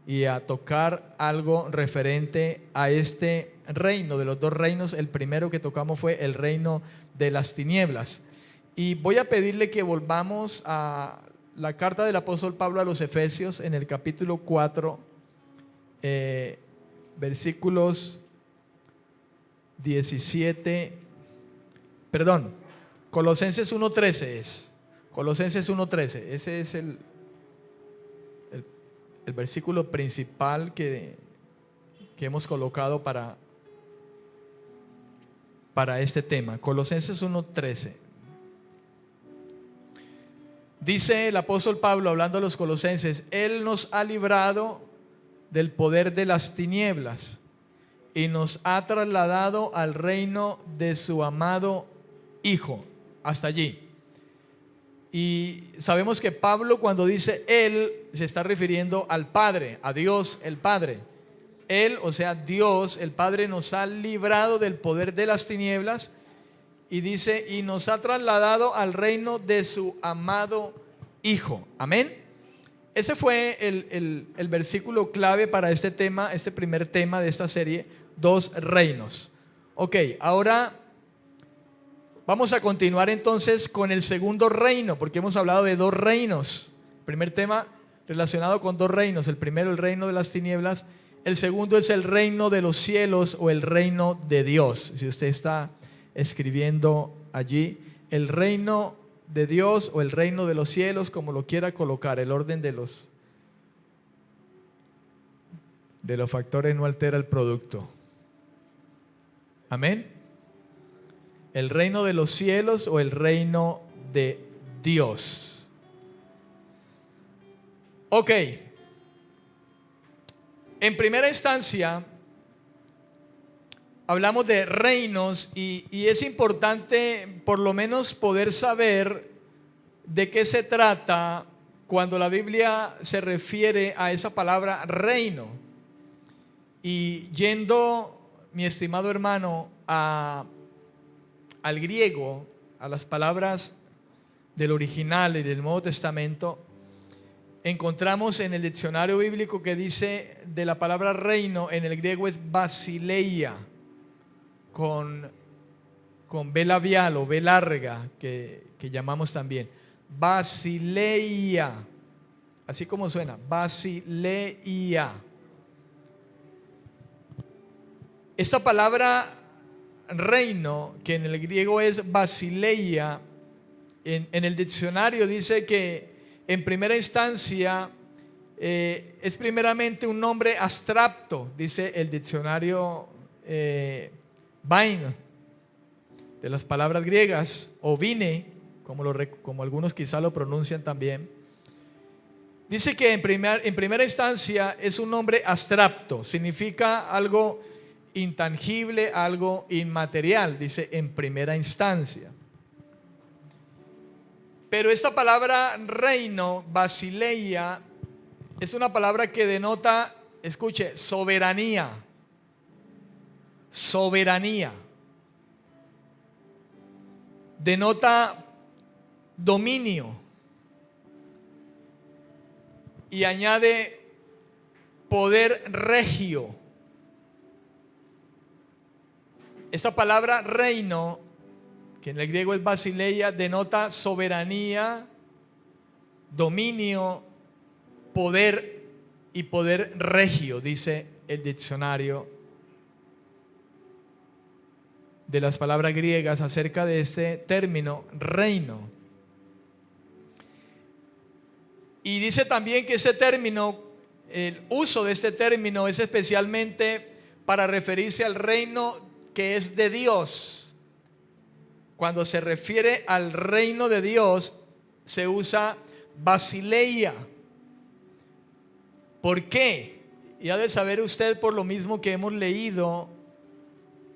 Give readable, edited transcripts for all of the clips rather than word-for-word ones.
y a tocar algo referente a este reino. De los dos reinos, el primero que tocamos fue el reino de las tinieblas. Y voy a pedirle que volvamos a la carta del apóstol Pablo a los Efesios en el capítulo 4, versículos 17, perdón, Colosenses 1:13 es. Colosenses 1:13, ese es el versículo principal que hemos colocado para este tema. Colosenses 1:13. Dice el apóstol Pablo, hablando a los colosenses: Él nos ha librado del poder de las tinieblas y nos ha trasladado al reino de su amado Hijo. Hasta allí. Y sabemos que Pablo, cuando dice Él, se está refiriendo al Padre, a Dios el Padre. Él, o sea Dios el Padre, nos ha librado del poder de las tinieblas, y dice, y nos ha trasladado al reino de su amado Hijo. Amén. Ese fue el versículo clave para este tema, este primer tema de esta serie, dos reinos. Ok, ahora vamos a continuar entonces con el segundo reino, porque hemos hablado de dos reinos. Primer tema relacionado con dos reinos. El primero, el reino de las tinieblas. El segundo es el reino de los cielos o el reino de Dios. Si usted está escribiendo allí, el reino de Dios o el reino de los cielos, como lo quiera colocar, el orden de los factores no altera el producto. Amén. El reino de los cielos o el reino de Dios. Ok. En primera instancia, hablamos de reinos y es importante por lo menos poder saber de qué se trata cuando la Biblia se refiere a esa palabra reino. Y yendo, mi estimado hermano, al griego, a las palabras del original y del Nuevo Testamento, encontramos en el diccionario bíblico que dice de la palabra reino, en el griego es basileia, con B labial o B larga, que llamamos también basileia, así como suena, basileia. Esta palabra reino, que en el griego es basileia, en el diccionario dice que en primera instancia es primeramente un nombre abstracto, dice el diccionario Vine, de las palabras griegas, o vine, como algunos quizá lo pronuncian también. Dice que en primera instancia es un nombre abstracto, significa algo intangible, algo inmaterial, dice en primera instancia. Pero esta palabra reino, basileia, es una palabra que denota, escuche, soberanía. Soberanía. Denota dominio. Y añade poder regio. Esta palabra reino, que en el griego es basileia, denota soberanía, dominio, poder y poder regio, dice el diccionario de las palabras griegas acerca de este término reino. Y dice también que ese término, el uso de este término es especialmente para referirse al reino que es de Dios. Cuando se refiere al reino de Dios, se usa basileia. ¿Por qué? Y ha de saber usted por lo mismo que hemos leído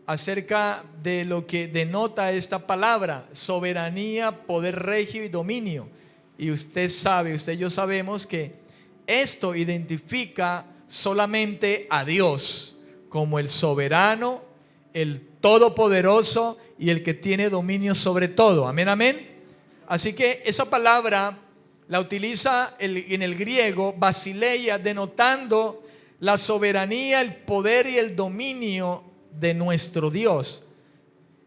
acerca de lo que denota esta palabra: soberanía, poder regio y dominio. Y usted sabe, usted y yo sabemos que esto identifica solamente a Dios como el soberano, el todopoderoso y el que tiene dominio sobre todo. Amén, amén. Así que esa palabra la utiliza en el griego, basileia, denotando la soberanía, el poder y el dominio de nuestro Dios.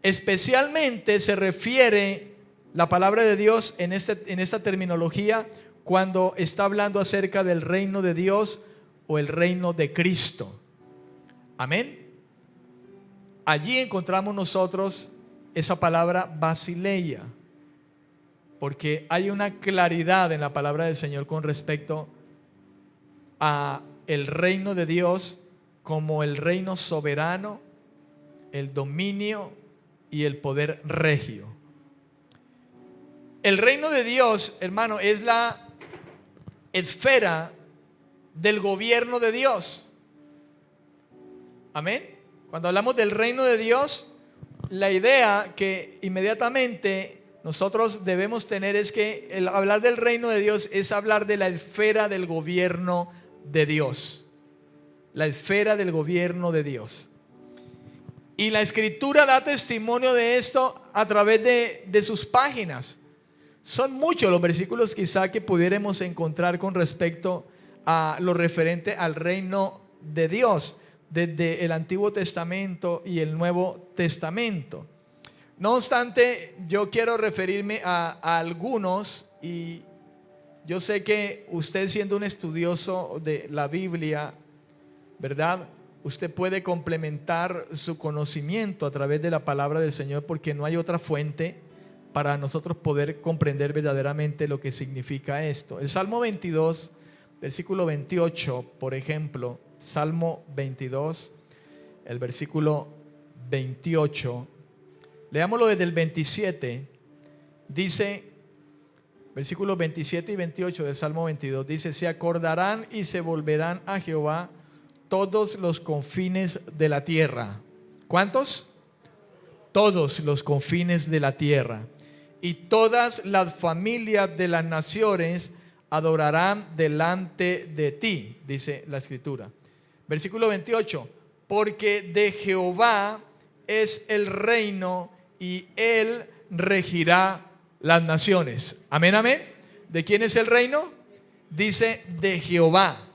Especialmente se refiere la palabra de Dios en esta terminología cuando está hablando acerca del reino de Dios o el reino de Cristo. Amén. Allí encontramos nosotros esa palabra basileia, porque hay una claridad en la palabra del Señor con respecto a el reino de Dios como el reino soberano, el dominio y el poder regio. El reino de Dios, hermano, es la esfera del gobierno de Dios. Amén. Cuando hablamos del reino de Dios, la idea que inmediatamente nosotros debemos tener es que el hablar del reino de Dios es hablar de la esfera del gobierno de Dios. La esfera del gobierno de Dios. Y la Escritura da testimonio de esto a través de sus páginas. Son muchos los versículos quizá que pudiéramos encontrar con respecto a lo referente al reino de Dios, desde el Antiguo Testamento y el Nuevo Testamento. No obstante, yo quiero referirme a algunos, y yo sé que usted, siendo un estudioso de la Biblia, ¿verdad?, usted puede complementar su conocimiento a través de la palabra del Señor, porque no hay otra fuente para nosotros poder comprender verdaderamente lo que significa esto. El Salmo 22, versículo 28, por ejemplo, Salmo 22, el versículo 28, leámoslo desde el 27, dice, versículos 27 y 28 del Salmo 22, dice: se acordarán y se volverán a Jehová todos los confines de la tierra. ¿Cuántos? Todos los confines de la tierra. Y todas las familias de las naciones adorarán delante de ti, dice la Escritura. Versículo 28, porque de Jehová es el reino y él regirá las naciones. Amén, amén. ¿De quién es el reino? Dice de Jehová.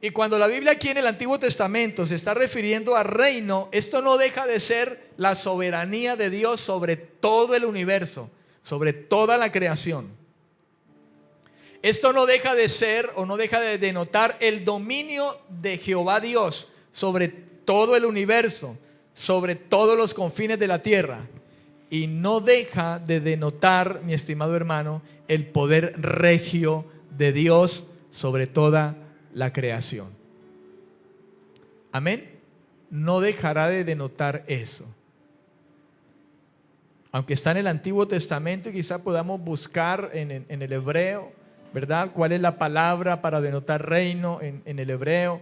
Y cuando la Biblia aquí en el Antiguo Testamento se está refiriendo a reino, esto no deja de ser la soberanía de Dios sobre todo el universo, sobre toda la creación. Esto no deja de ser o no deja de denotar el dominio de Jehová Dios sobre todo el universo, sobre todos los confines de la tierra. Y no deja de denotar, mi estimado hermano, el poder regio de Dios sobre toda la creación. Amén. No dejará de denotar eso. Aunque está en el Antiguo Testamento y quizá podamos buscar en el hebreo, ¿verdad?, cuál es la palabra para denotar reino en el hebreo,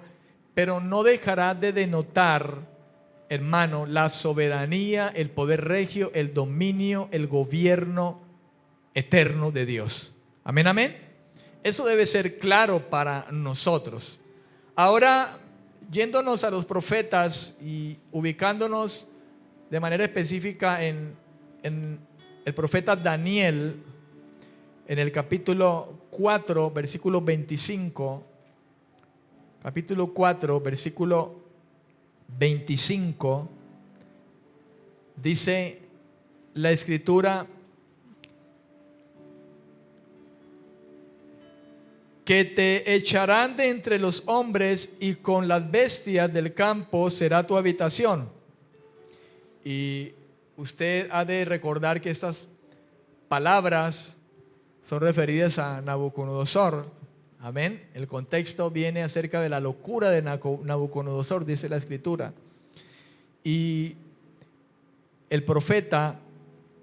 pero no dejará de denotar, hermano, la soberanía, el poder regio, el dominio, el gobierno eterno de Dios. Amén, amén. Eso debe ser claro para nosotros. Ahora, yéndonos a los profetas y ubicándonos de manera específica en el profeta Daniel, en el capítulo 4, versículo 25, capítulo 4, versículo 25, dice la Escritura que te echarán de entre los hombres y con las bestias del campo será tu habitación. Y usted ha de recordar que estas palabras son referidas a Nabucodonosor. Amén. El contexto viene acerca de la locura de Nabucodonosor, dice la Escritura. Y el profeta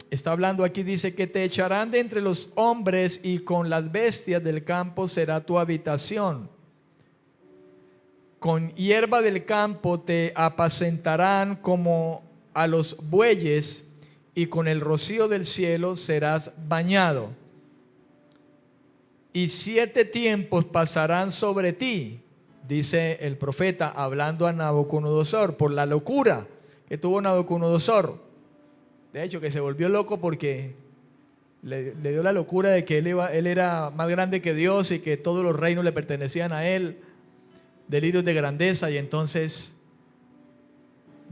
está hablando aquí, dice que te echarán de entre los hombres y con las bestias del campo será tu habitación. Con hierba del campo te apacentarán como a los bueyes y con el rocío del cielo serás bañado. Y 7 tiempos pasarán sobre ti, dice el profeta hablando a Nabucodonosor, por la locura que tuvo Nabucodonosor. De hecho, que se volvió loco porque Le dio la locura de que él era más grande que Dios y que todos los reinos le pertenecían a él, delirios de grandeza, y entonces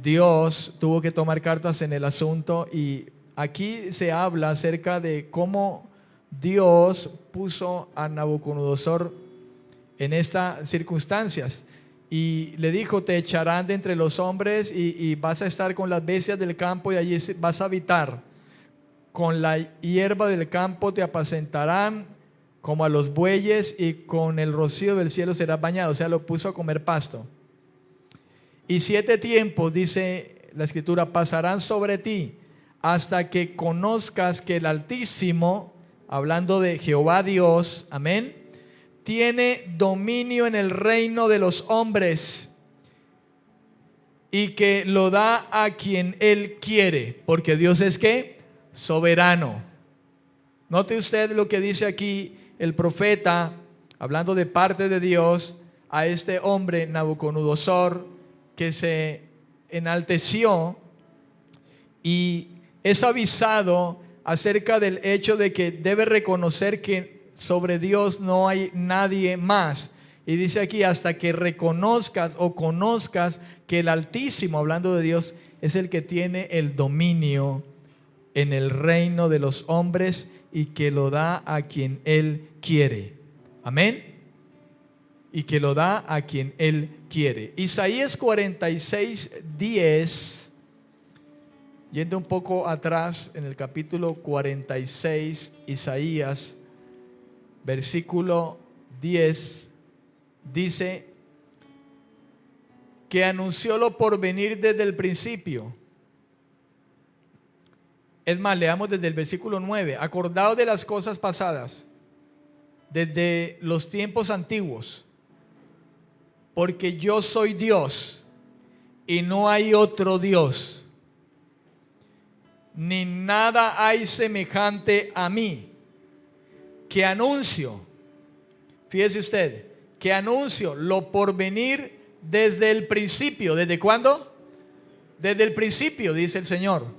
Dios tuvo que tomar cartas en el asunto. Y aquí se habla acerca de cómo Dios puso a Nabucodonosor en estas circunstancias y le dijo: te echarán de entre los hombres y vas a estar con las bestias del campo y allí vas a habitar. Con la hierba del campo te apacentarán como a los bueyes y con el rocío del cielo serás bañado. O sea, lo puso a comer pasto. Y 7 tiempos, dice la Escritura, pasarán sobre ti hasta que conozcas que el Altísimo, hablando de Jehová Dios, amén, tiene dominio en el reino de los hombres y que lo da a quien Él quiere, porque Dios es ¿qué? Soberano. Note usted lo que dice aquí el profeta, hablando de parte de Dios, a este hombre Nabucodonosor, que se enalteció y es avisado acerca del hecho de que debe reconocer que sobre Dios no hay nadie más. Y dice aquí: hasta que reconozcas o conozcas que el Altísimo, hablando de Dios, es el que tiene el dominio en el reino de los hombres y que lo da a quien Él quiere. Amén. Y que lo da a quien Él quiere. Isaías 46:10, yendo un poco atrás en el capítulo 46, Isaías, versículo 10, dice que anunció lo por venir desde el principio. Es más, leamos desde el versículo 9: acordaos de las cosas pasadas, desde los tiempos antiguos, porque yo soy Dios y no hay otro Dios, ni nada hay semejante a mí, que anuncio, fíjese usted, que anuncio lo por venir desde el principio. ¿Desde cuándo? Desde el principio, dice el Señor.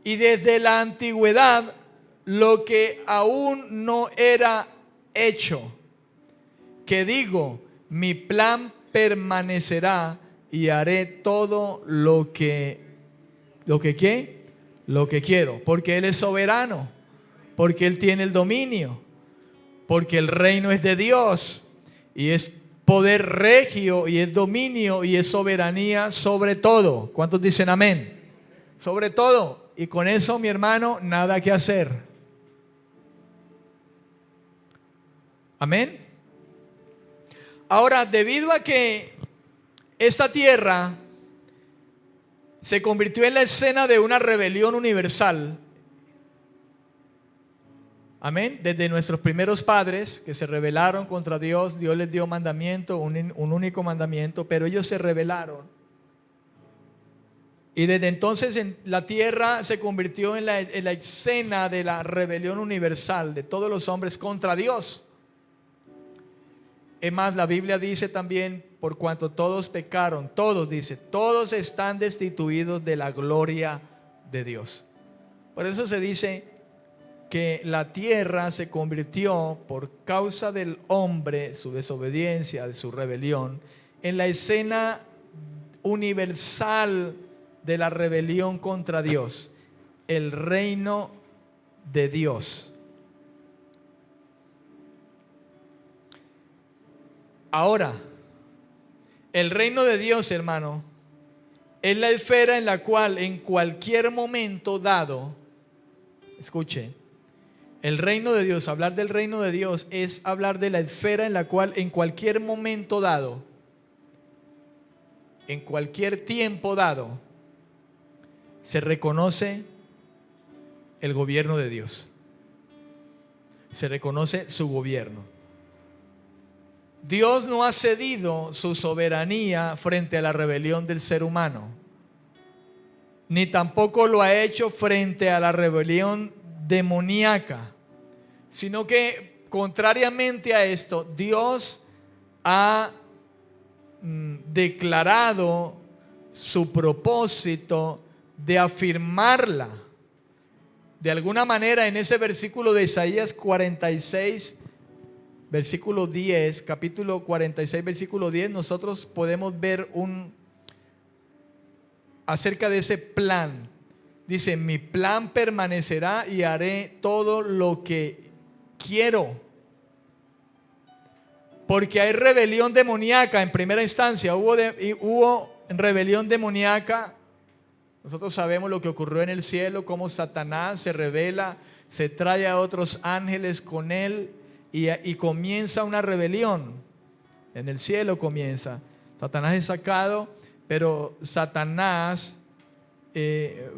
Y desde la antigüedad, lo que aún no era hecho, que digo, mi plan permanecerá y haré todo lo que ¿qué? Lo que quiero, porque Él es soberano, porque Él tiene el dominio, porque el reino es de Dios y es poder regio y es dominio y es soberanía sobre todo. ¿Cuántos dicen amén? Sobre todo. Y con eso, mi hermano, nada que hacer. Amén. Ahora, debido a que esta tierra se convirtió en la escena de una rebelión universal, amén, desde nuestros primeros padres que se rebelaron contra Dios, Dios les dio mandamiento, un único mandamiento, pero ellos se rebelaron. Y desde entonces la tierra se convirtió en la escena de la rebelión universal de todos los hombres contra Dios. Es más, la Biblia dice también: por cuanto todos pecaron, todos, dice, todos están destituidos de la gloria de Dios. Por eso se dice que la tierra se convirtió, por causa del hombre, su desobediencia, de su rebelión, en la escena universal de la rebelión contra Dios, el reino de Dios. Ahora, el reino de Dios, hermano, es la esfera en la cual en cualquier momento dado, escuche, el reino de Dios, hablar del reino de Dios es hablar de la esfera en la cual en cualquier momento dado, en cualquier tiempo dado, se reconoce el gobierno de Dios. Se reconoce su gobierno. Dios no ha cedido su soberanía frente a la rebelión del ser humano, ni tampoco lo ha hecho frente a la rebelión demoníaca, sino que contrariamente a esto, Dios ha declarado su propósito de afirmarla De alguna manera en ese versículo de Isaías 46, versículo 10, capítulo 46, versículo 10, nosotros podemos ver acerca de ese plan. Dice, mi plan permanecerá y haré todo lo que quiero. Porque hay rebelión demoníaca en primera instancia. Hubo rebelión demoníaca. Nosotros sabemos lo que ocurrió en el cielo, cómo Satanás se revela, se trae a otros ángeles con él y comienza una rebelión. En el cielo comienza. Satanás es sacado, pero Satanás,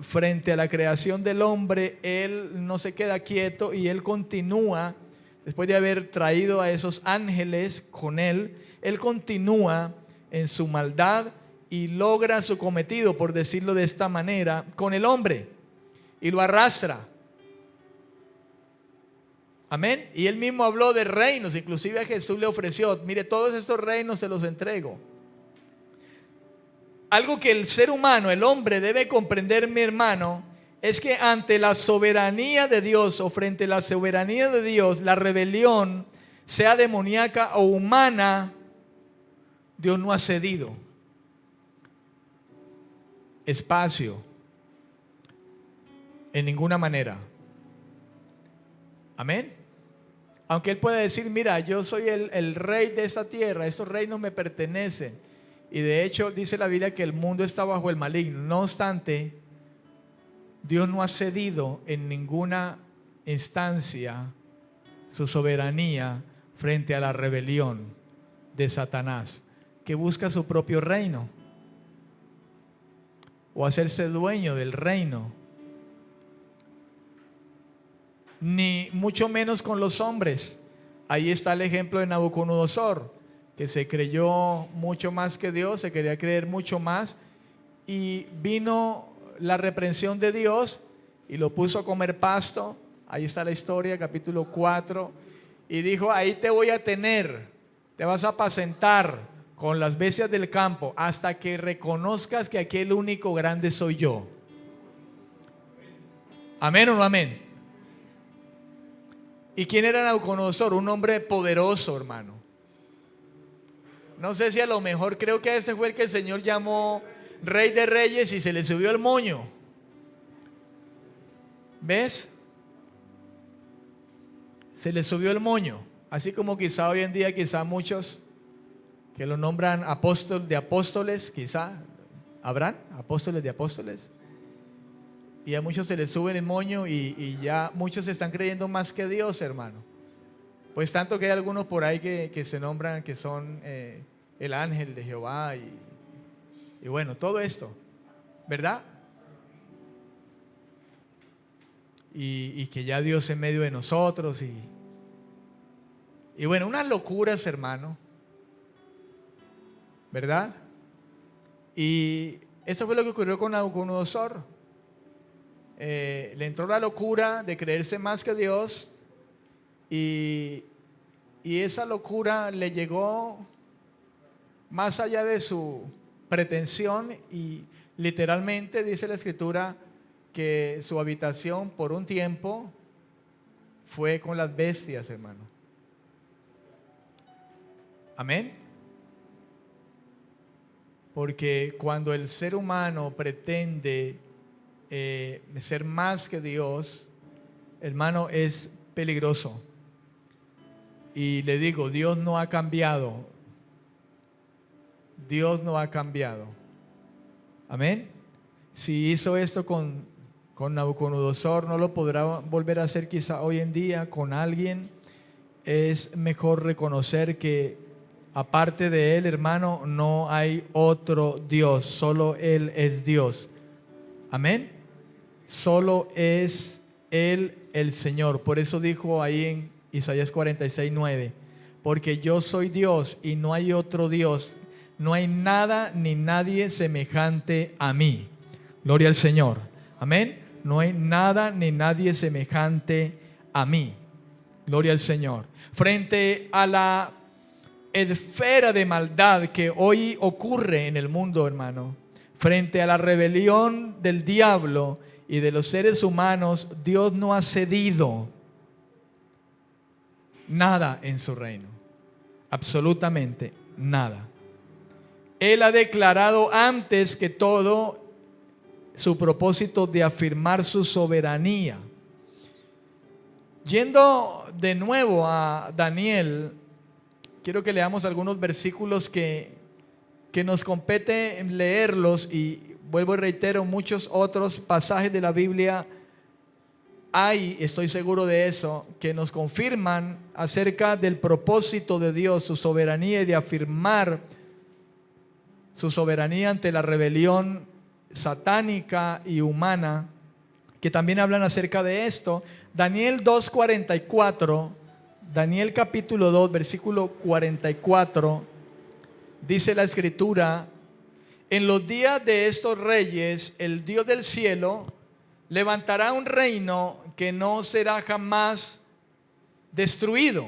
frente a la creación del hombre, él no se queda quieto y él continúa. Después de haber traído a esos ángeles con él continúa en su maldad y logra su cometido, por decirlo de esta manera, con el hombre y lo arrastra. Amén. Y él mismo habló de reinos, inclusive a Jesús le ofreció, mire, todos estos reinos se los entrego. Algo que el ser humano, el hombre, debe comprender, mi hermano, es que ante la soberanía de Dios o frente a la soberanía de Dios, la rebelión, sea demoníaca o humana, Dios no ha cedido espacio en ninguna manera. Amén. Aunque Él pueda decir, mira, yo soy el rey de esta tierra, estos reinos me pertenecen. Y de hecho dice la Biblia que el mundo está bajo el maligno. No obstante, Dios no ha cedido en ninguna instancia su soberanía frente a la rebelión de Satanás, que busca su propio reino o hacerse dueño del reino. Ni mucho menos con los hombres. Ahí está el ejemplo de Nabucodonosor, que se creyó mucho más que Dios, se quería creer mucho más, y vino la reprensión de Dios y lo puso a comer pasto. Ahí está la historia, capítulo 4, y dijo, ahí te voy a tener, te vas a apacentar con las bestias del campo hasta que reconozcas que aquí el único grande soy yo. ¿Amén o no amén? ¿Y quién era Nabucodonosor? Un hombre poderoso, hermano. No sé si a lo mejor, creo que ese fue el que el Señor llamó Rey de Reyes y se le subió el moño. ¿Ves? Se le subió el moño. Así como quizá hoy en día, quizá muchos que lo nombran apóstol de apóstoles, quizá habrán apóstoles de apóstoles. Y a muchos se les sube el moño y ya muchos se están creyendo más que Dios, hermano. Pues tanto que hay algunos por ahí que se nombran que son el ángel de Jehová y bueno, todo esto, ¿verdad? Y que ya Dios en medio de nosotros y bueno, unas locuras, hermano, ¿verdad? Y eso fue lo que ocurrió con Nabucodonosor. Le entró la locura de creerse más que Dios y esa locura le llegó más allá de su pretensión y literalmente dice la Escritura que su habitación por un tiempo fue con las bestias, hermano. Amén. Porque cuando el ser humano pretende ser más que Dios, hermano, es peligroso. Y le digo, Dios no ha cambiado. Dios no ha cambiado. Amén. Si hizo esto con Nabucodonosor, no lo podrá volver a hacer quizá hoy en día con alguien. Es mejor reconocer que aparte de Él, hermano, no hay otro Dios. Solo Él es Dios. Amén. Solo es Él el Señor. Por eso dijo ahí en Isaías 46:9, porque yo soy Dios y no hay otro Dios. No hay nada ni nadie semejante a mí. Gloria al Señor. Amén. No hay nada ni nadie semejante a mí. Gloria al Señor. Frente a la esfera de maldad que hoy ocurre en el mundo, hermano, frente a la rebelión del diablo y de los seres humanos, Dios no ha cedido nada en su reino. Absolutamente nada. Él ha declarado antes que todo su propósito de afirmar su soberanía. Yendo de nuevo a Daniel, quiero que leamos algunos versículos que nos compete leerlos, y vuelvo y reitero, muchos otros pasajes de la Biblia hay, estoy seguro de eso, que nos confirman acerca del propósito de Dios, su soberanía, y de afirmar su soberanía ante la rebelión satánica y humana, que también hablan acerca de esto. Daniel 2:44, Daniel capítulo 2, versículo 44, dice la escritura: en los días de estos reyes, el Dios del cielo levantará un reino que no será jamás destruido.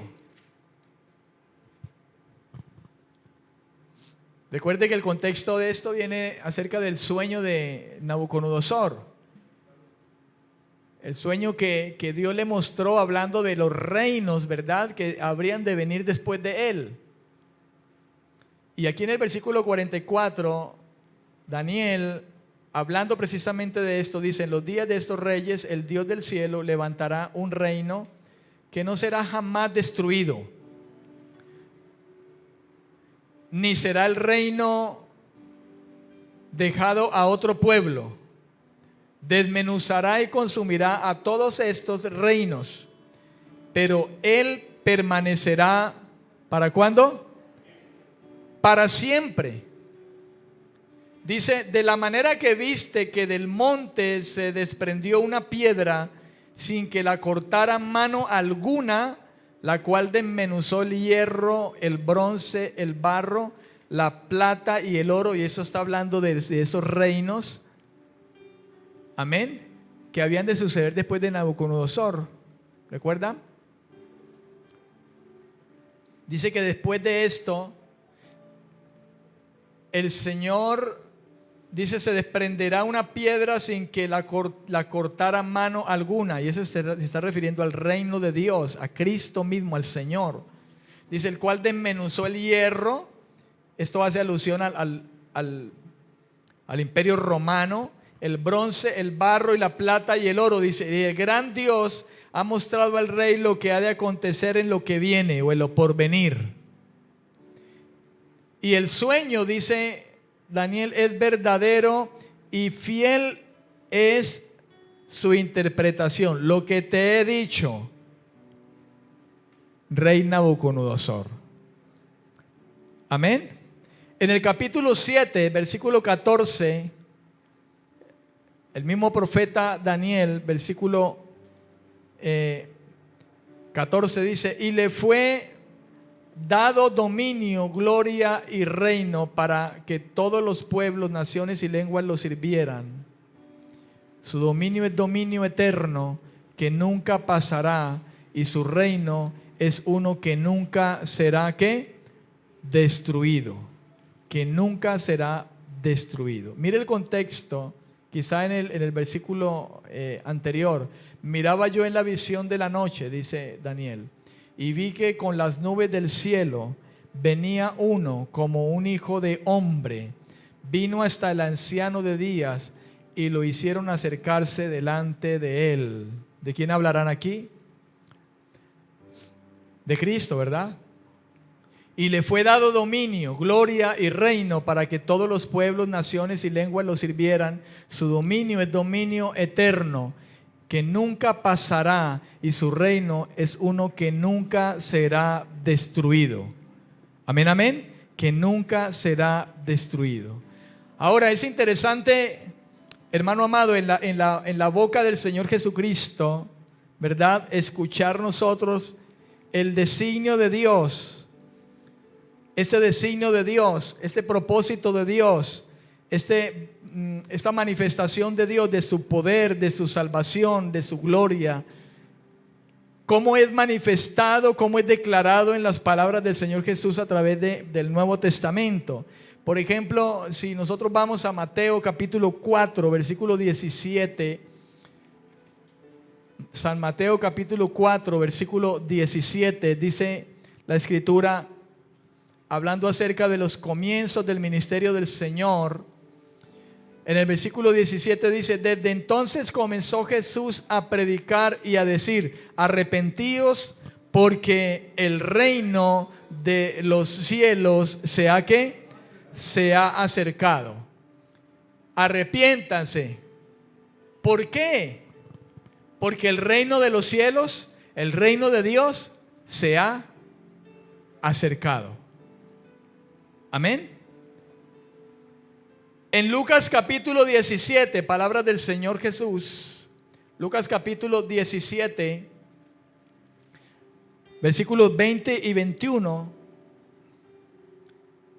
Recuerde que el contexto de esto viene acerca del sueño de Nabucodonosor. El sueño que Dios le mostró hablando de los reinos, ¿verdad?, que habrían de venir después de él. Y aquí en el versículo 44, Daniel, hablando precisamente de esto, dice: en los días de estos reyes, el Dios del cielo levantará un reino que no será jamás destruido, ni será el reino dejado a otro pueblo. Desmenuzará y consumirá a todos estos reinos, pero él permanecerá, ¿para cuándo? Para siempre. Dice: de la manera que viste que del monte se desprendió una piedra sin que la cortara mano alguna, la cual desmenuzó el hierro, el bronce, el barro, la plata y el oro. Y eso está hablando de esos reinos, amén, que habían de suceder después de Nabucodonosor. ¿Recuerdan? Dice que después de esto, el Señor, dice, se desprenderá una piedra sin que la cortara mano alguna. Y eso se está refiriendo al reino de Dios, a Cristo mismo, al Señor. Dice: el cual desmenuzó el hierro. Esto hace alusión al imperio romano. El bronce, el barro y la plata y el oro. Dice: y el gran Dios ha mostrado al rey lo que ha de acontecer en lo que viene o en lo porvenir. Y el sueño, dice Daniel, es verdadero y fiel es su interpretación. Lo que te he dicho, rey Nabucodonosor. Amén. En el capítulo 7, versículo 14, el mismo profeta Daniel, versículo 14, dice: y le fue dado dominio, gloria y reino para que todos los pueblos, naciones y lenguas lo sirvieran. Su dominio es dominio eterno que nunca pasará, y su reino es uno que nunca será, ¿qué?, destruido. Que nunca será destruido. Mire el contexto, quizá en el versículo anterior: miraba yo en la visión de la noche, dice Daniel, y vi que con las nubes del cielo venía uno como un hijo de hombre. Vino hasta el anciano de días y lo hicieron acercarse delante de él. ¿De quién hablarán aquí? De Cristo, ¿verdad? Y le fue dado dominio, gloria y reino para que todos los pueblos, naciones y lenguas lo sirvieran. Su dominio es dominio eterno que nunca pasará, y su reino es uno que nunca será destruido. Amén, amén. Que nunca será destruido. Ahora es interesante, hermano amado, en la boca del Señor Jesucristo, ¿verdad?, escuchar nosotros el designio de Dios. Este designio de Dios, este propósito de Dios, esta manifestación de Dios, de su poder, de su salvación, de su gloria, cómo es manifestado, cómo es declarado en las palabras del Señor Jesús a través del Nuevo Testamento. Por ejemplo, si nosotros vamos a Mateo capítulo 4, versículo 17, San Mateo capítulo 4, versículo 17, dice la Escritura, hablando acerca de los comienzos del ministerio del Señor. En el versículo 17 dice: desde entonces comenzó Jesús a predicar y a decir: arrepentíos, porque el reino de los cielos se ha acercado. Arrepiéntanse. ¿Por qué? Porque el reino de los cielos, el reino de Dios, se ha acercado. Amén. En Lucas capítulo 17, palabras del Señor Jesús. Lucas capítulo 17, versículos 20 y 21.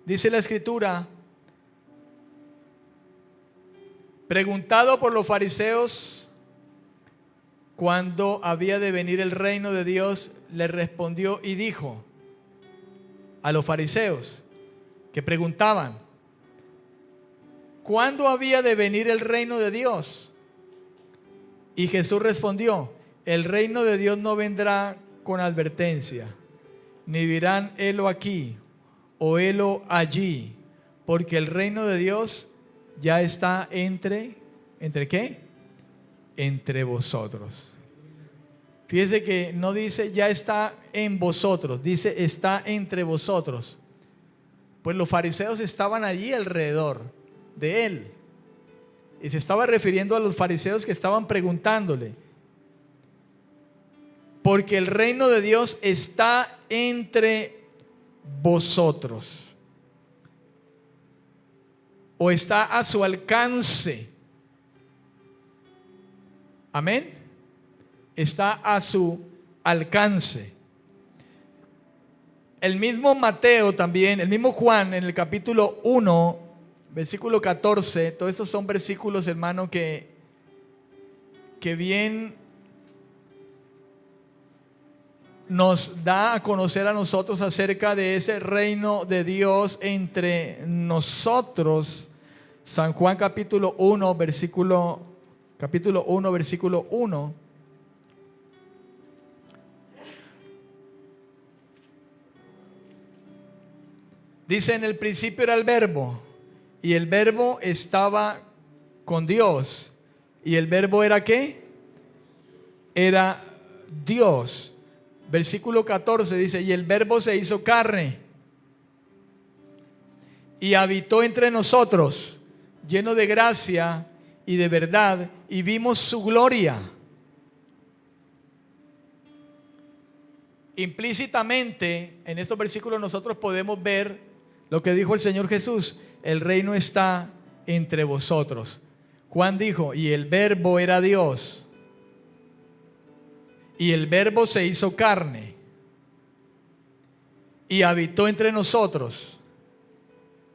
Dice la Escritura: preguntado por los fariseos cuándo había de venir el reino de Dios, le respondió y dijo a los fariseos que preguntaban: ¿cuándo había de venir el reino de Dios? Y Jesús respondió: el reino de Dios no vendrá con advertencia, ni dirán helo aquí o helo allí, porque el reino de Dios ya está ¿entre qué? Entre vosotros. Fíjese que no dice ya está en vosotros, dice está entre vosotros. Pues los fariseos estaban allí alrededor de él, y se estaba refiriendo a los fariseos que estaban preguntándole, porque el reino de Dios está entre vosotros, o está a su alcance. Amén. Está a su alcance. El mismo Mateo también, el mismo Juan en el capítulo 1, versículo 14, todos estos son versículos, hermano, que bien nos da a conocer a nosotros acerca de ese reino de Dios entre nosotros. San Juan capítulo 1, versículo 1. Dice: en el principio era el verbo, y el verbo estaba con Dios, y el verbo era ¿qué? Era Dios. Versículo 14 dice: y el verbo se hizo carne y habitó entre nosotros, lleno de gracia y de verdad, y vimos su gloria. Implícitamente en estos versículos nosotros podemos ver lo que dijo el Señor Jesús: el reino está entre vosotros. Juan dijo: y el verbo era Dios, y el verbo se hizo carne y habitó entre nosotros,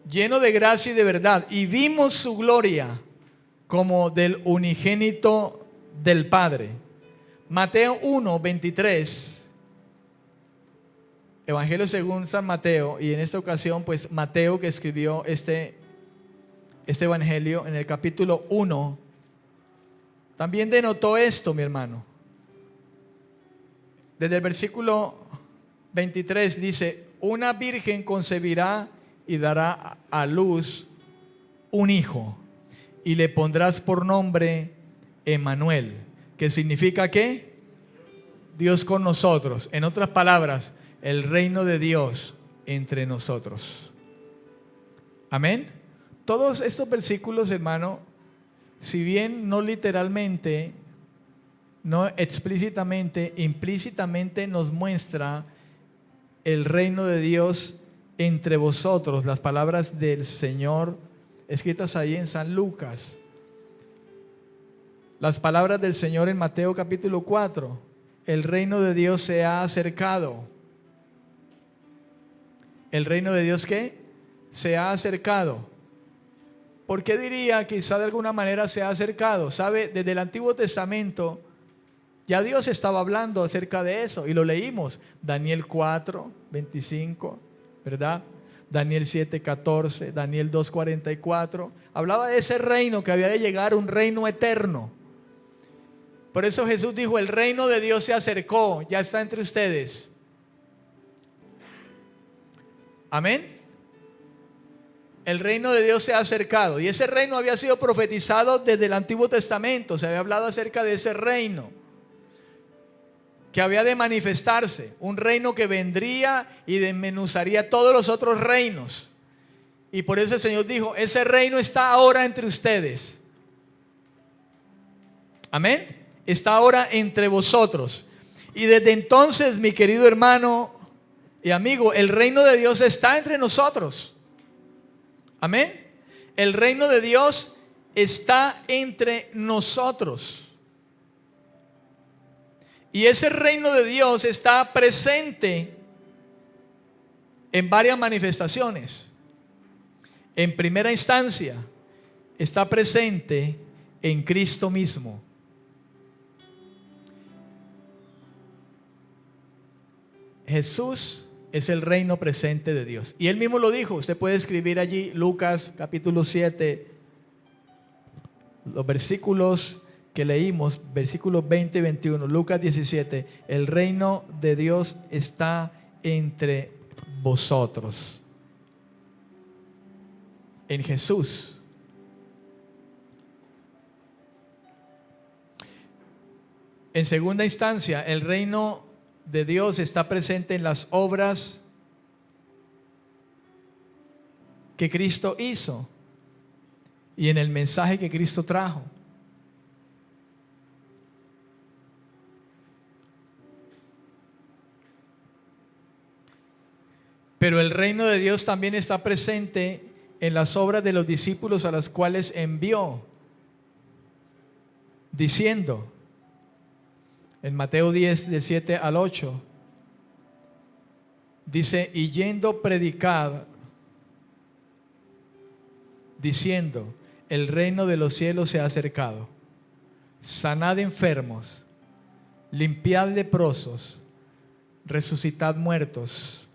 lleno de gracia y de verdad, y vimos su gloria como del unigénito del Padre. Mateo 1, 23. Evangelio según San Mateo, y en esta ocasión pues Mateo, que escribió este evangelio en el capítulo 1, también denotó esto, mi hermano. Desde el versículo 23 dice: una virgen concebirá y dará a luz un hijo, y le pondrás por nombre Emmanuel, que significa ¿qué? Dios con nosotros. En otras palabras, el reino de Dios entre nosotros. Amén. Todos estos versículos, hermano, si bien no literalmente, no explícitamente, implícitamente nos muestra el reino de Dios entre vosotros. Las palabras del Señor escritas ahí en San Lucas. Las palabras del Señor en Mateo capítulo 4. El reino de Dios se ha acercado. ¿El reino de Dios qué? Se ha acercado. ¿Por qué diría quizá de alguna manera se ha acercado? ¿Sabe? Desde el Antiguo Testamento ya Dios estaba hablando acerca de eso y lo leímos. Daniel 4, 25, ¿verdad? Daniel 7, 14, Daniel 2, 44. Hablaba de ese reino que había de llegar, un reino eterno. Por eso Jesús dijo, el reino de Dios se acercó, ya está entre ustedes. Amén. El reino de Dios se ha acercado. Y ese reino había sido profetizado desde el Antiguo Testamento. Se había hablado acerca de ese reino que había de manifestarse. Un reino que vendría y desmenuzaría todos los otros reinos. Y por eso el Señor dijo, ese reino está ahora entre ustedes. Amén. Está ahora entre vosotros. Y desde entonces, mi querido hermano y amigo, el reino de Dios está entre nosotros. Amén. El reino de Dios está entre nosotros. Y ese reino de Dios está presente en varias manifestaciones. En primera instancia, está presente en Cristo mismo. Jesús es el reino presente de Dios. Y él mismo lo dijo. Usted puede escribir allí Lucas capítulo 7, los versículos que leímos, versículos 20 y 21. Lucas 17, el reino de Dios está entre vosotros. En Jesús. En segunda instancia, el reino de Dios está presente en las obras que Cristo hizo y en el mensaje que Cristo trajo. Pero el reino de Dios también está presente en las obras de los discípulos a las cuales envió, diciendo, en Mateo 10, del 7 al 8, dice, y yendo predicad, diciendo, el reino de los cielos se ha acercado, sanad enfermos, limpiad leprosos, resucitad muertos,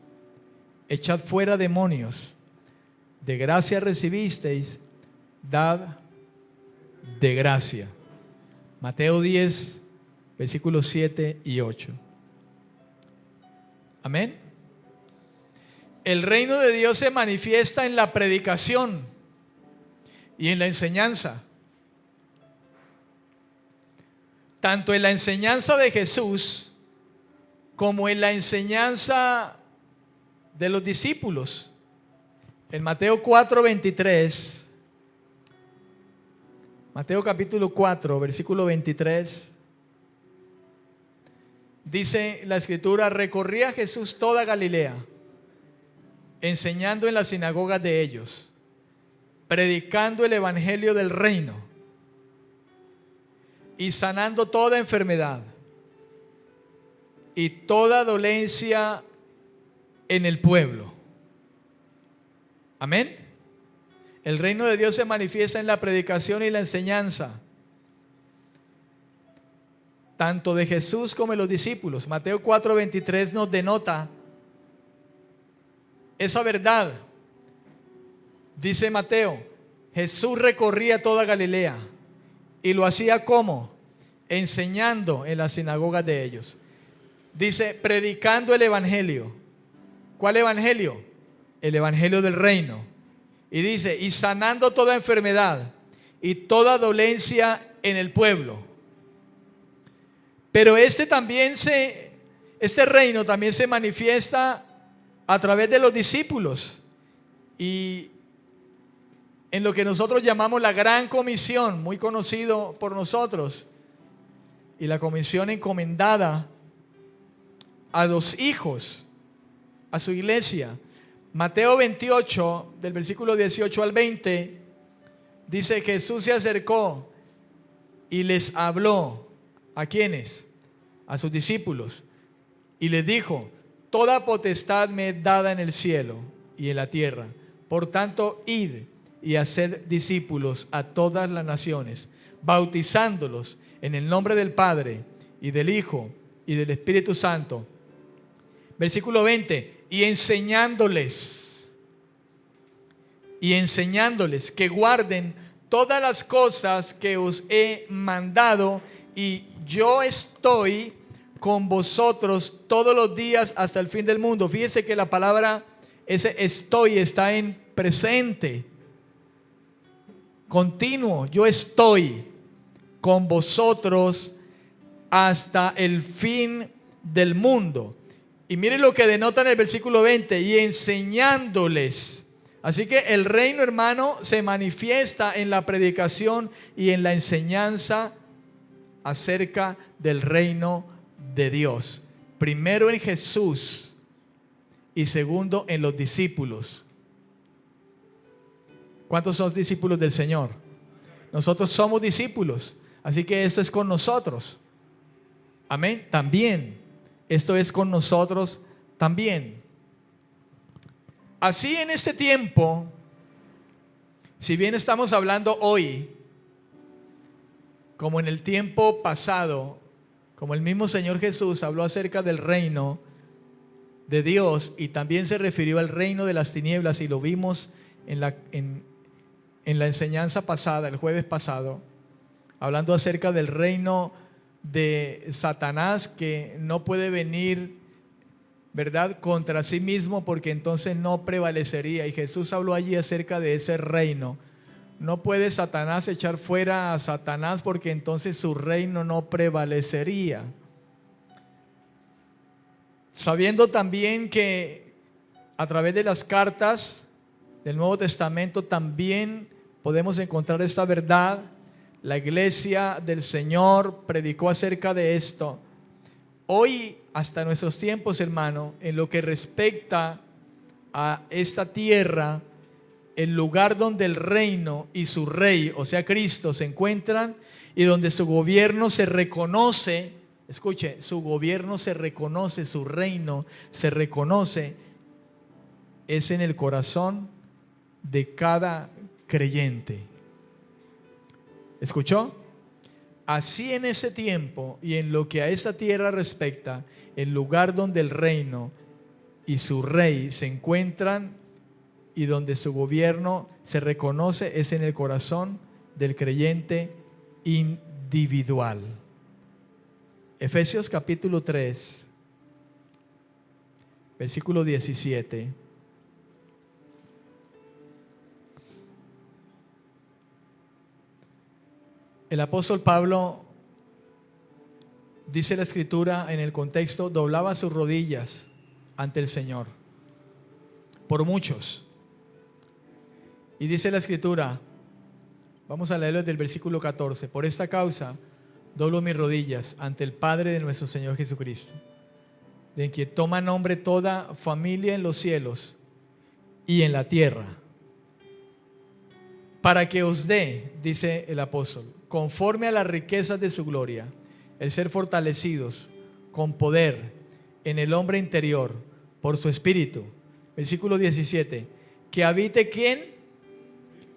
echad fuera demonios, de gracia recibisteis, dad de gracia. Mateo 10, versículos 7 y 8. Amén. El reino de Dios se manifiesta en la predicación y en la enseñanza. Tanto en la enseñanza de Jesús como en la enseñanza de los discípulos. En Mateo 4, 23, Mateo capítulo 4, versículo 23, dice la escritura, recorría Jesús toda Galilea, enseñando en las sinagogas de ellos, predicando el evangelio del reino y sanando toda enfermedad y toda dolencia en el pueblo. Amén. El reino de Dios se manifiesta en la predicación y la enseñanza, tanto de Jesús como de los discípulos. Mateo 4:23 nos denota esa verdad. Dice Mateo, Jesús recorría toda Galilea y lo hacía como enseñando en las sinagogas de ellos. Dice, predicando el evangelio. ¿Cuál evangelio? El evangelio del reino. Y dice, y sanando toda enfermedad y toda dolencia en el pueblo. Pero este reino también se manifiesta a través de los discípulos y en lo que nosotros llamamos la Gran Comisión, muy conocido por nosotros, y la comisión encomendada a los hijos, a su iglesia. Mateo 28, del versículo 18 al 20, dice, Jesús se acercó y les habló. ¿A quiénes? A sus discípulos. Y les dijo, toda potestad me es dada en el cielo y en la tierra. Por tanto, id y haced discípulos a todas las naciones, bautizándolos en el nombre del Padre y del Hijo y del Espíritu Santo. Versículo 20, y enseñándoles que guarden todas las cosas que os he mandado, y yo estoy con vosotros todos los días hasta el fin del mundo. Fíjese que la palabra, ese estoy, está en presente, continuo. Yo estoy con vosotros hasta el fin del mundo. Y miren lo que denota en el versículo 20, y enseñándoles. Así que el reino, hermano, se manifiesta en la predicación y en la enseñanza acerca del reino de Dios. Primero en Jesús y segundo en los discípulos. ¿Cuántos son discípulos del Señor? Nosotros somos discípulos, así que esto es con nosotros. Amén. También, esto es con nosotros también. Así en este tiempo, si bien estamos hablando hoy, como en el tiempo pasado, como el mismo Señor Jesús habló acerca del reino de Dios y también se refirió al reino de las tinieblas, y lo vimos en la enseñanza pasada, el jueves pasado, hablando acerca del reino de Satanás, que no puede venir, ¿verdad?, contra sí mismo, porque entonces no prevalecería. Y Jesús habló allí acerca de ese reino. No puede Satanás echar fuera a Satanás, porque entonces su reino no prevalecería. Sabiendo también que a través de las cartas del Nuevo Testamento también podemos encontrar esta verdad. La iglesia del Señor predicó acerca de esto. Hoy, hasta nuestros tiempos, hermano, en lo que respecta a esta tierra, el lugar donde el reino y su rey, o sea Cristo, se encuentran, y donde su gobierno se reconoce, escuche, su gobierno se reconoce, su reino se reconoce, es en el corazón de cada creyente. ¿Escuchó? Así en ese tiempo y en lo que a esta tierra respecta, el lugar donde el reino y su rey se encuentran y donde su gobierno se reconoce es en el corazón del creyente individual. Efesios capítulo 3, versículo 17. El apóstol Pablo, dice la escritura en el contexto, doblaba sus rodillas ante el Señor por muchos. Y dice la escritura, vamos a leerlo desde el versículo 14: por esta causa doblo mis rodillas ante el Padre de nuestro Señor Jesucristo, de quien toma nombre toda familia en los cielos y en la tierra, para que os dé, dice el apóstol, conforme a las riquezas de su gloria, el ser fortalecidos con poder en el hombre interior por su espíritu. Versículo 17, que habite ¿quién?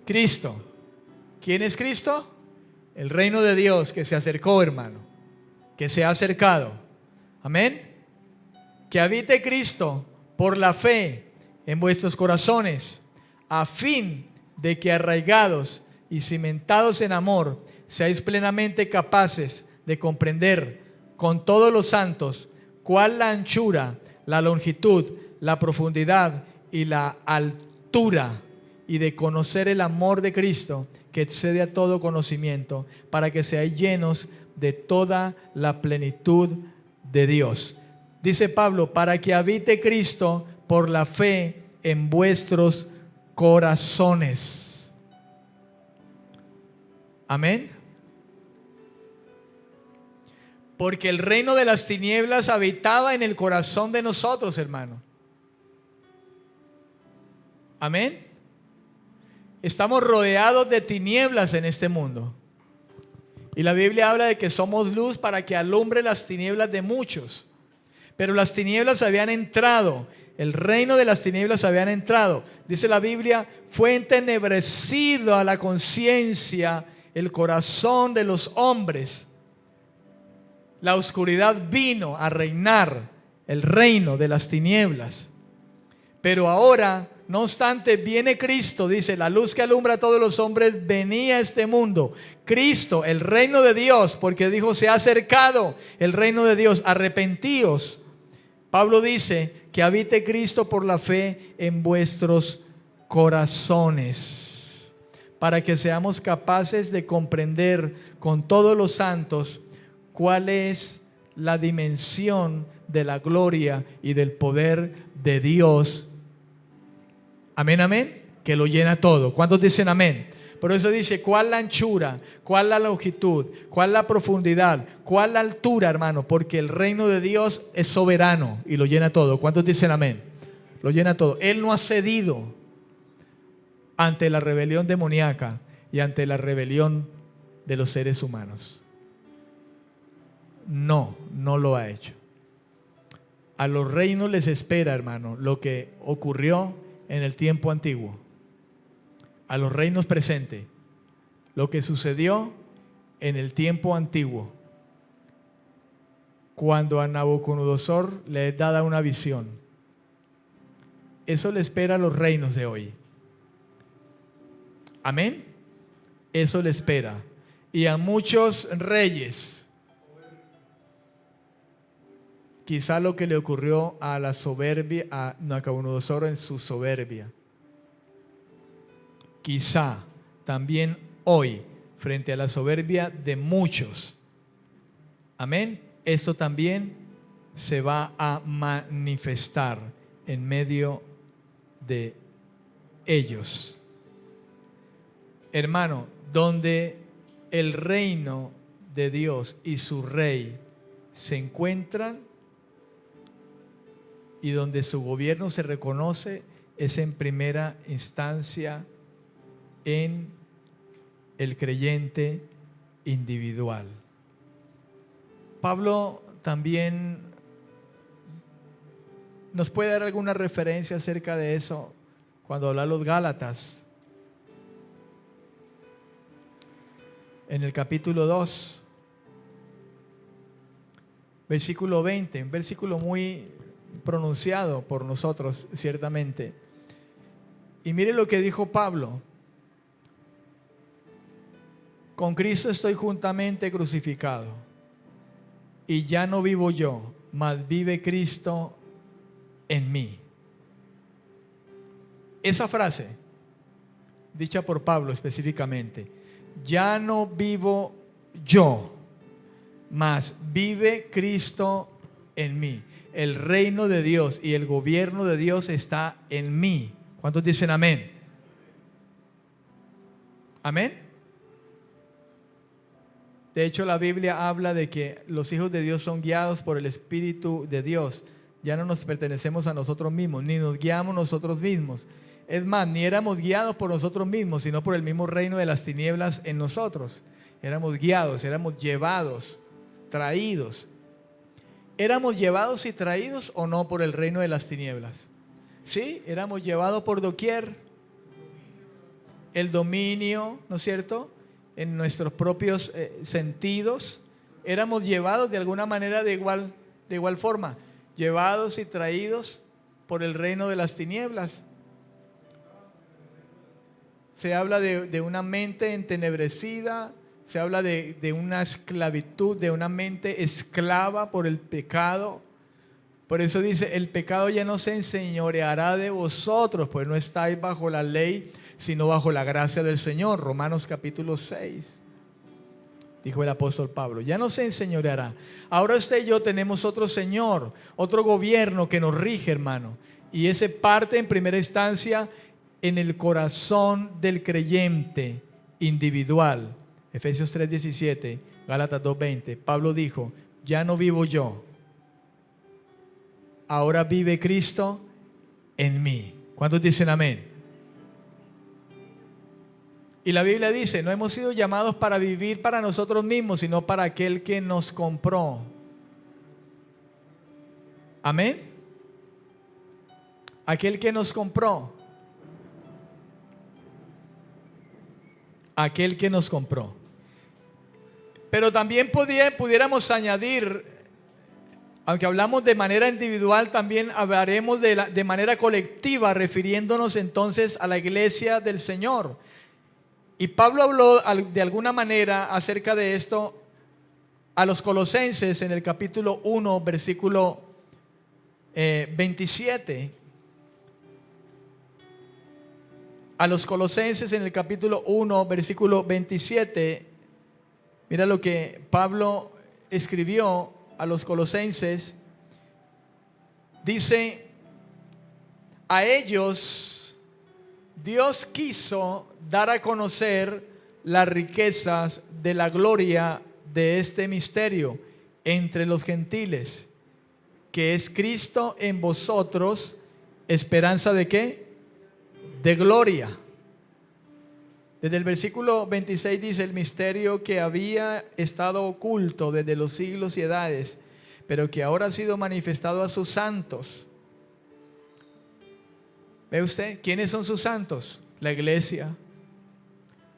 Cristo. ¿Quién es Cristo? El reino de Dios que se acercó, hermano, que se ha acercado. Amén. Que habite Cristo por la fe en vuestros corazones, a fin de que arraigados y cimentados en amor, seáis plenamente capaces de comprender con todos los santos cuál la anchura, la longitud, la profundidad y la altura, y de conocer el amor de Cristo que excede a todo conocimiento, para que seáis llenos de toda la plenitud de Dios. Dice Pablo, para que habite Cristo por la fe en vuestros corazones. Amén. Porque el reino de las tinieblas habitaba en el corazón de nosotros, hermano. Amén. Estamos rodeados de tinieblas en este mundo. Y la Biblia habla de que somos luz para que alumbre las tinieblas de muchos. Pero las tinieblas habían entrado. El reino de las tinieblas habían entrado. Dice la Biblia, fue entenebrecido a la conciencia el corazón de los hombres. La oscuridad vino a reinar, el reino de las tinieblas. Pero ahora No obstante, viene Cristo, dice, la luz que alumbra a todos los hombres venía a este mundo. Cristo, el reino de Dios, porque dijo, se ha acercado el reino de Dios, arrepentíos. Pablo dice que habite Cristo por la fe en vuestros corazones, para que seamos capaces de comprender con todos los santos cuál es la dimensión de la gloria y del poder de Dios. Amén, amén, que lo llena todo. ¿Cuántos dicen amén? Por eso dice, ¿cuál la anchura? ¿Cuál la longitud? ¿Cuál la profundidad? ¿Cuál la altura, hermano? Porque el reino de Dios es soberano y lo llena todo. ¿Cuántos dicen amén? Lo llena todo. Él no ha cedido ante la rebelión demoníaca y ante la rebelión de los seres humanos. No lo ha hecho. A los reinos les espera, hermano, lo que ocurrió en el tiempo antiguo. A los reinos presentes, lo que sucedió en el tiempo antiguo, cuando a Nabucodonosor le es dada una visión. Eso le espera a los reinos de hoy. Amén. Eso le espera. Y a muchos reyes. Quizá lo que le ocurrió a la soberbia, a Nabucodonosor en su soberbia. Quizá también hoy, frente a la soberbia de muchos. Amén. Esto también se va a manifestar en medio de ellos. Hermano, donde el reino de Dios y su rey se encuentran, y donde su gobierno se reconoce, es en primera instancia en el creyente individual. Pablo también nos puede dar alguna referencia acerca de eso cuando habla a los Gálatas. En el capítulo 2, versículo 20, un versículo muy pronunciado por nosotros ciertamente. Y mire lo que dijo Pablo: con Cristo estoy juntamente crucificado, y ya no vivo yo, mas vive Cristo en mí. Esa frase, dicha por Pablo específicamente, ya no vivo yo, mas vive Cristo en mí. El reino de Dios y el gobierno de Dios está en mí. ¿Cuántos dicen amén? Amén. De hecho, la Biblia habla de que los hijos de Dios son guiados por el Espíritu de Dios. Ya no nos pertenecemos a nosotros mismos, ni nos guiamos nosotros mismos. Es más, ni éramos guiados por nosotros mismos, sino por el mismo reino de las tinieblas en nosotros. Éramos guiados, éramos llevados, traídos. ¿Éramos llevados y traídos o no por el reino de las tinieblas? Sí, éramos llevados por doquier. El dominio, ¿no es cierto?, en nuestros propios sentidos. Éramos llevados de alguna manera de igual forma, llevados y traídos por el reino de las tinieblas. Se habla de una mente entenebrecida, se habla de una esclavitud, de una mente esclava por el pecado. Por eso dice, el pecado ya no se enseñoreará de vosotros, pues no estáis bajo la ley, sino bajo la gracia del Señor. Romanos capítulo 6, dijo el apóstol Pablo, ya no se enseñoreará. Ahora usted y yo tenemos otro Señor, otro gobierno que nos rige, hermano. Y ese parte en primera instancia en el corazón del creyente individual. Efesios 3:17, Gálatas 2:20. Pablo dijo, ya no vivo yo, ahora vive Cristo en mí. ¿Cuántos dicen amén? Y la Biblia dice, no hemos sido llamados para vivir para nosotros mismos, sino para aquel que nos compró. Amén. Aquel que nos compró. Aquel que nos compró. Pero también pudiéramos añadir Aunque hablamos de manera individual, también hablaremos de manera colectiva, refiriéndonos entonces a la iglesia del Señor. Y Pablo habló de alguna manera acerca de esto a los colosenses en el capítulo 1, versículo 27. A los colosenses en el capítulo 1, versículo 27. Mira lo que Pablo escribió a los colosenses. Dice: a ellos Dios quiso dar a conocer las riquezas de la gloria de este misterio entre los gentiles, que es Cristo en vosotros, esperanza ¿de qué? De gloria. Desde el versículo 26 dice: el misterio que había estado oculto desde los siglos y edades, pero que ahora ha sido manifestado a sus santos. ¿Ve usted? ¿Quiénes son sus santos? La iglesia.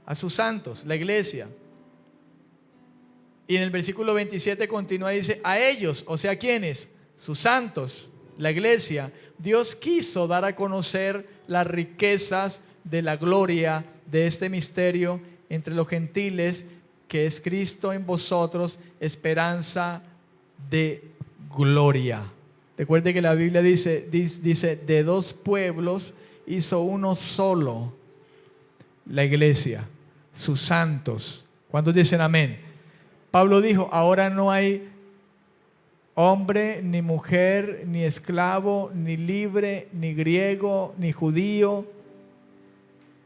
A sus santos, la iglesia. Y en el versículo 27 continúa y dice: a ellos, o sea, ¿quiénes? Sus santos, la iglesia. Dios quiso dar a conocer las riquezas de la gloria de este misterio entre los gentiles, que es Cristo en vosotros, esperanza de gloria. Recuerde que la Biblia dice, de dos pueblos hizo uno solo, la iglesia, sus santos. ¿Cuántos dicen amén? Pablo dijo: ahora no hay hombre, ni mujer, ni esclavo, ni libre, ni griego, ni judío.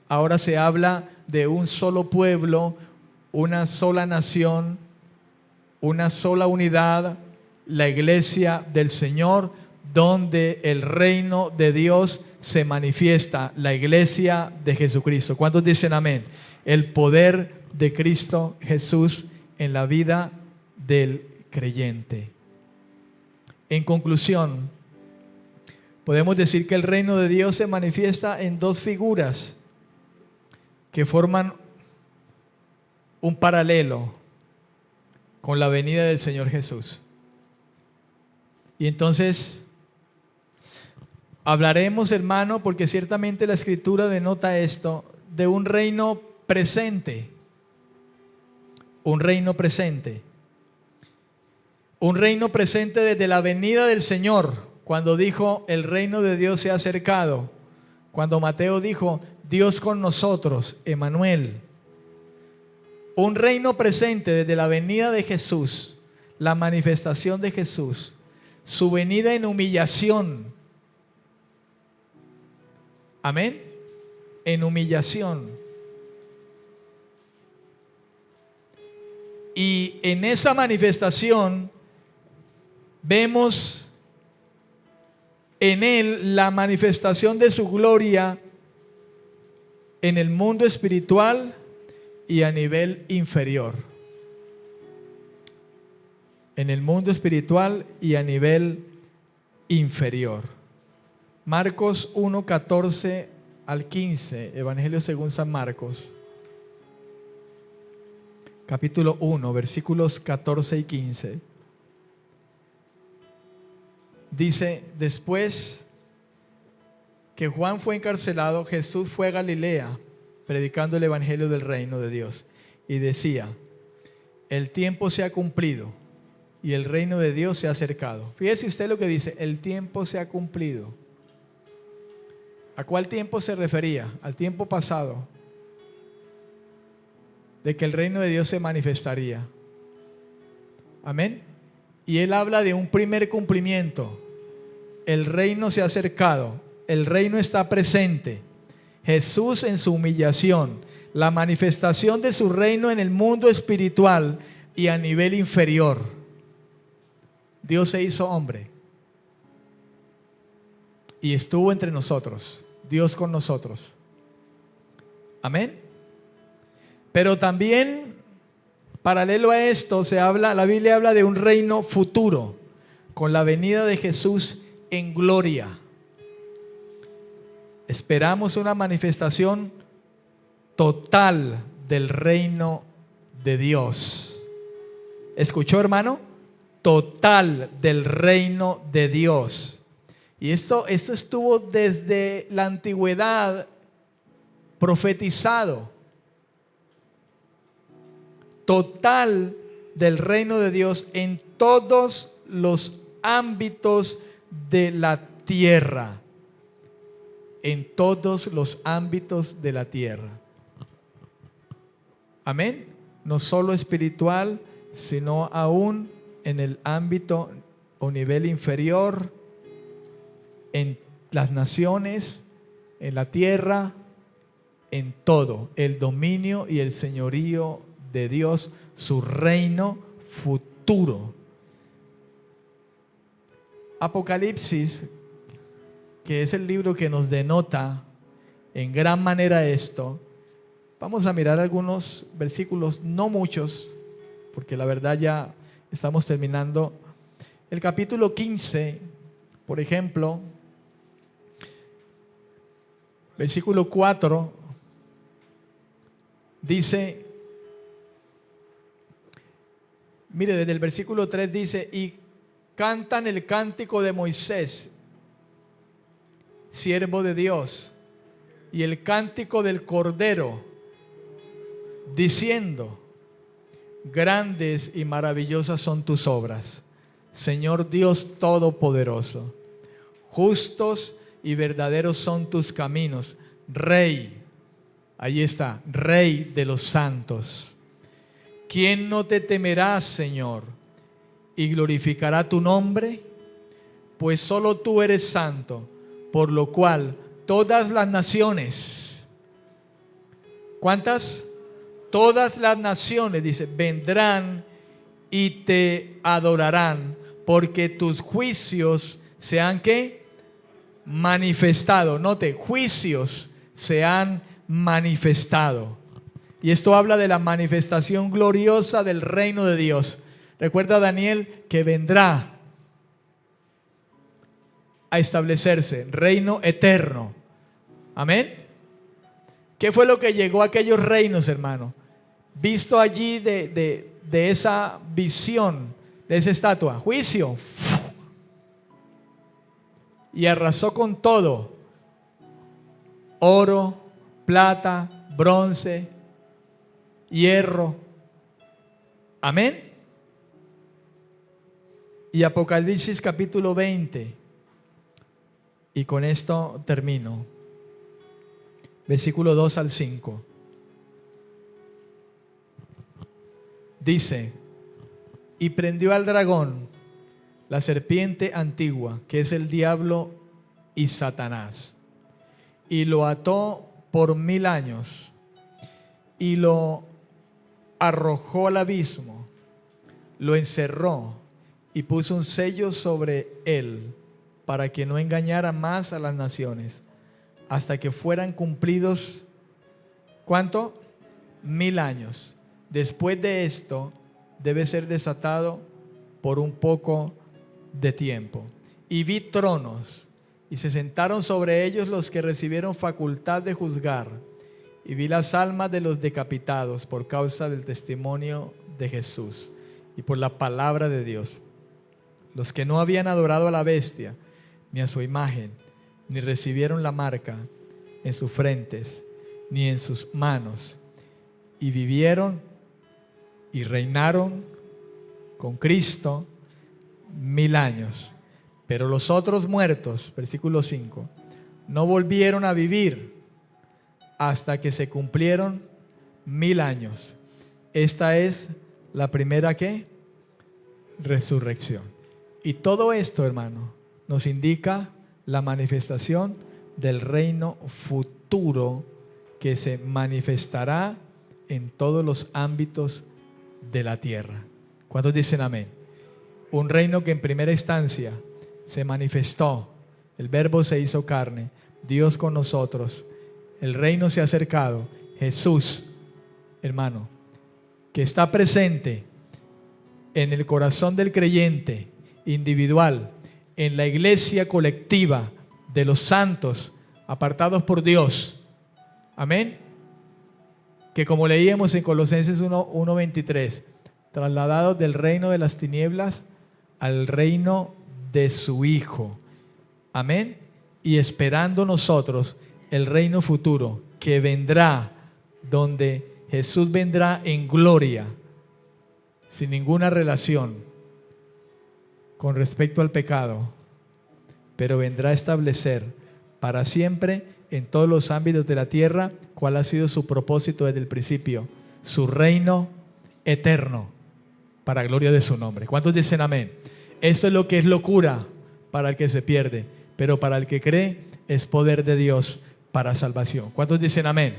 Ahora se habla de un solo pueblo, una sola nación, una sola unidad, la iglesia del Señor, donde el reino de Dios se manifiesta, la iglesia de Jesucristo. ¿Cuántos dicen amén? El poder de Cristo Jesús en la vida del creyente. En conclusión, podemos decir que el reino de Dios se manifiesta en dos figuras que forman un paralelo con la venida del Señor Jesús. Y entonces hablaremos, hermano, porque ciertamente la Escritura denota esto, de un reino presente. Un reino presente. Un reino presente desde la venida del Señor, cuando dijo: el reino de Dios se ha acercado. Cuando Mateo dijo: Dios con nosotros, Emmanuel. Un reino presente desde la venida de Jesús, la manifestación de Jesús, su venida en humillación. Amén. En humillación. Y en esa manifestación vemos en él la manifestación de su gloria en el mundo espiritual y a nivel inferior. En el mundo espiritual y a nivel inferior. Marcos 1, 14 al 15, Evangelio según San Marcos. Capítulo 1, versículos 14 y 15. Dice: después que Juan fue encarcelado, Jesús fue a Galilea, predicando el evangelio del reino de Dios. Y decía: el tiempo se ha cumplido y el reino de Dios se ha acercado. Fíjese usted lo que dice: el tiempo se ha cumplido. ¿A cuál tiempo se refería? Al tiempo pasado, de que el reino de Dios se manifestaría. Amén. Y él habla de un primer cumplimiento. El reino se ha acercado, el reino está presente. Jesús en su humillación, la manifestación de su reino en el mundo espiritual y a nivel inferior. Dios se hizo hombre y estuvo entre nosotros, Dios con nosotros. Amén. Pero también, paralelo a esto, la Biblia habla de un reino futuro, con la venida de Jesús en gloria. Esperamos una manifestación total del reino de Dios. ¿Escuchó, hermano? total del reino de Dios. Y esto estuvo desde la antigüedad profetizado. Total del reino de Dios en todos los ámbitos de la tierra. En todos los ámbitos de la tierra. Amén. No solo espiritual, sino aún en el ámbito o nivel inferior, en las naciones, en la tierra, en todo, el dominio y el señorío de Dios, su reino futuro. Apocalipsis, que es el libro que nos denota en gran manera esto, vamos a mirar algunos versículos, no muchos, porque la verdad ya estamos terminando. El capítulo 15, por ejemplo, versículo 4, dice, mire, desde el versículo 3 dice, y cantan el cántico de Moisés, siervo de Dios, y el cántico del Cordero, diciendo, grandes y maravillosas son tus obras, Señor Dios Todopoderoso. Justos y verdaderos son tus caminos, Rey. Ahí está, Rey de los santos. ¿Quién no te temerá, Señor, y glorificará tu nombre? Pues solo tú eres santo, por lo cual todas las naciones, ¿cuántas? Todas las naciones, dice, vendrán y te adorarán, porque tus juicios se han, ¿qué? Manifestado. Note, juicios se han manifestado. Y esto habla de la manifestación gloriosa del reino de Dios. Recuerda Daniel que vendrá a establecerse, reino eterno. Amén. ¿Qué fue lo que llegó a aquellos reinos, hermano? Visto allí de esa visión, de esa estatua, juicio. Y arrasó con todo: oro, plata, bronce, hierro. Amén. Y Apocalipsis capítulo 20. Y con esto termino. Versículo 2 al 5. Dice, y prendió al dragón, la serpiente antigua, que es el diablo y Satanás, y lo ató por 1000 años, y lo arrojó al abismo, lo encerró y puso un sello sobre él, para que no engañara más a las naciones, hasta que fueran cumplidos, ¿cuánto? 1000 años. Después de esto, debe ser desatado por un poco de tiempo. Y vi tronos, y se sentaron sobre ellos los que recibieron facultad de juzgar. Y vi las almas de los decapitados por causa del testimonio de Jesús y por la palabra de Dios. Los que no habían adorado a la bestia, ni a su imagen, ni recibieron la marca en sus frentes, ni en sus manos, y vivieron y reinaron con Cristo 1000 años. Pero los otros muertos, versículo 5, no volvieron a vivir hasta que se cumplieron 1000 años. Esta es la primera, ¿qué? Resurrección. Y todo esto, hermano, nos indica la manifestación del reino futuro que se manifestará en todos los ámbitos de la tierra. ¿Cuántos dicen amén? Un reino que en primera instancia se manifestó, el verbo se hizo carne, Dios con nosotros, el reino se ha acercado, Jesús, hermano, que está presente en el corazón del creyente individual, en la iglesia colectiva de los santos apartados por Dios. Amén. Que como leíamos en Colosenses 1:23, trasladados del reino de las tinieblas al reino de su Hijo. Amén. Y esperando nosotros el reino futuro que vendrá, donde Jesús vendrá en gloria, sin ninguna relación con respecto al pecado, pero vendrá a establecer para siempre en todos los ámbitos de la tierra cuál ha sido su propósito desde el principio, su reino eterno, para gloria de su nombre. ¿Cuántos dicen amén? Esto es lo que es locura para el que se pierde, pero para el que cree es poder de Dios para salvación. ¿Cuántos dicen amén?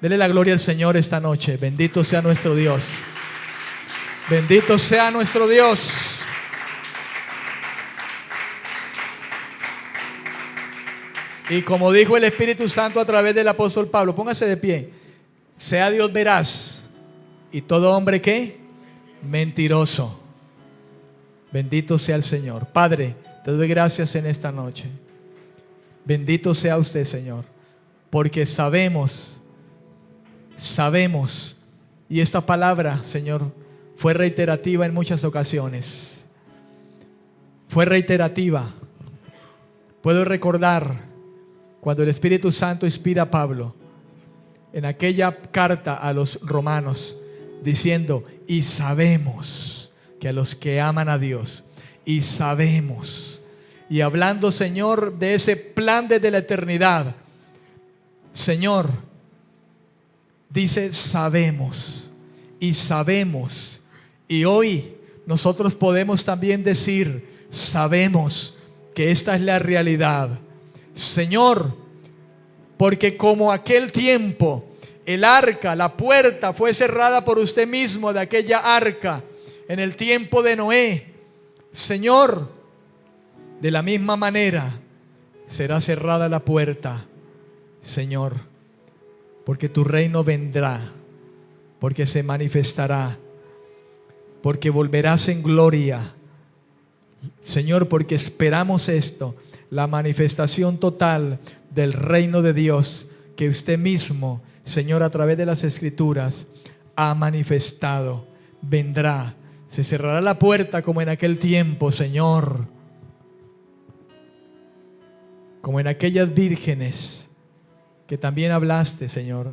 Dele la gloria al Señor esta noche. Bendito sea nuestro Dios. Bendito sea nuestro Dios. Y como dijo el Espíritu Santo a través del apóstol Pablo, póngase de pie. Sea Dios veraz y todo hombre ¿qué? Mentiroso. Bendito sea el Señor. Padre, te doy gracias en esta noche. Bendito sea usted, Señor, porque sabemos, y esta palabra, Señor, fue reiterativa en muchas ocasiones. Fue reiterativa. Puedo recordar cuando el Espíritu Santo inspira a Pablo en aquella carta a los romanos, diciendo, y sabemos que a los que aman a Dios, y sabemos, y hablando, Señor, de ese plan desde la eternidad, Señor, dice sabemos, y sabemos, y hoy nosotros podemos también decir, sabemos que esta es la realidad, Señor, porque como aquel tiempo el arca, la puerta fue cerrada por usted mismo de aquella arca en el tiempo de Noé, Señor, de la misma manera será cerrada la puerta, Señor, porque tu reino vendrá, porque se manifestará, porque volverás en gloria, Señor, porque esperamos esto, la manifestación total del reino de Dios que usted mismo, Señor, a través de las Escrituras ha manifestado. Vendrá, se cerrará la puerta como en aquel tiempo, Señor, como en aquellas vírgenes que también hablaste, Señor,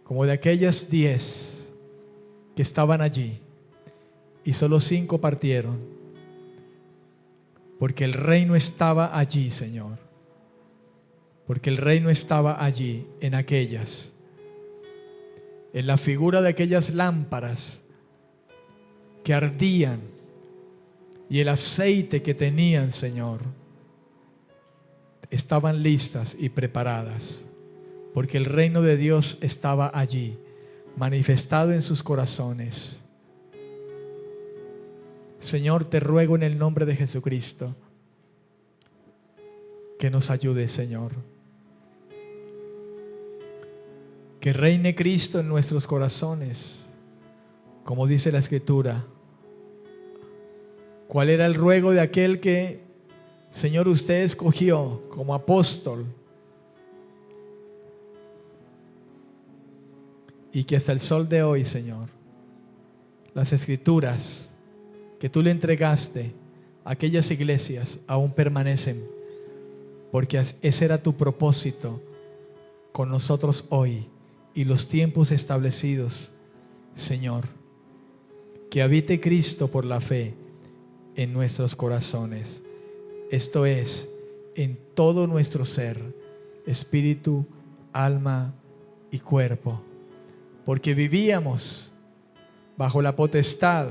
como de aquellas 10 que estaban allí y solo 5 partieron. Porque el reino estaba allí, Señor. Porque el reino estaba allí, en aquellas. En la figura de aquellas lámparas que ardían y el aceite que tenían, Señor, estaban listas y preparadas. Porque el reino de Dios estaba allí, manifestado en sus corazones. Señor, te ruego en el nombre de Jesucristo que nos ayude, Señor. Que reine Cristo en nuestros corazones, como dice la Escritura. ¿Cuál era el ruego de aquel que, Señor, usted escogió como apóstol? Y que hasta el sol de hoy, Señor, las Escrituras que tú le entregaste a aquellas iglesias aún permanecen, porque ese era tu propósito con nosotros hoy y los tiempos establecidos, Señor. Que habite Cristo por la fe en nuestros corazones, esto es, en todo nuestro ser, espíritu, alma y cuerpo, porque vivíamos bajo la potestad